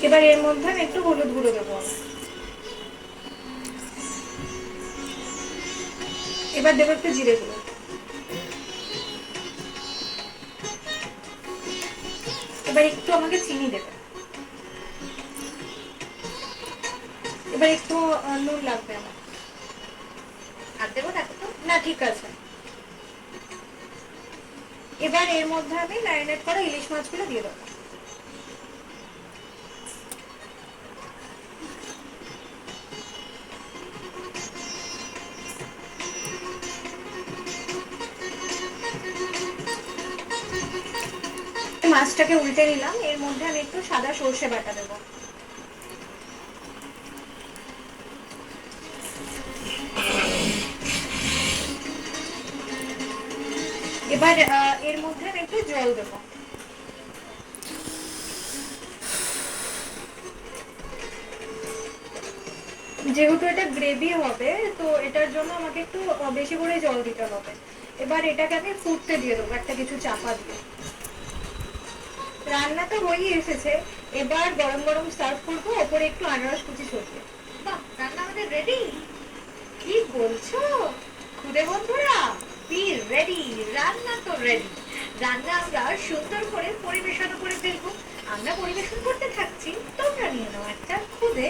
এবার এর মধ্যে আমি একটু হলুদ গুঁড়ো দেবো। এবার দেবো একটু জিরে গুঁড়ো। এবার একটু আমাকে চিনি দেবে। এবার একটু নুন লাগবে আমার। আর দেবো না তো? না ঠিক আছে। এবার এর মধ্যে আমি ম্যারিনেট করা ইলিশ মাছগুলো দিয়ে দেবো। মাছটাকে উল্টে নিলাম। এর মধ্যে আমি একটু সাদা সর্ষে বাটা দেবো। এবার এর মধ্যে আমি একটু জল দেবো। যেহেতু এটা গ্রেভি হবে তো এটার জন্য আমাকে একটু বেশি করে জল দিতে হবে। এবার এটাকে আমি ফুটতে দিয়ে দেবো একটা কিছু চাপা দিয়ে। রান্না তো হয়েই এসেছে। এবার গরম গরম সার্ভ করবো, ওপরে একটু আনারস কুচি ছড়িয়ে। বাহ, রান্না আমাদের রেডি। কি বলছো খুদে বন্ধুরা? বি রেডি, রান্না তো রেডি। রান্না আমরা সুন্দর করে পরিবেশন করে ফেলবো। আমরা পরিবেশন করতে থাকছি, তোমরা নিয়ে নাও একটা খুদে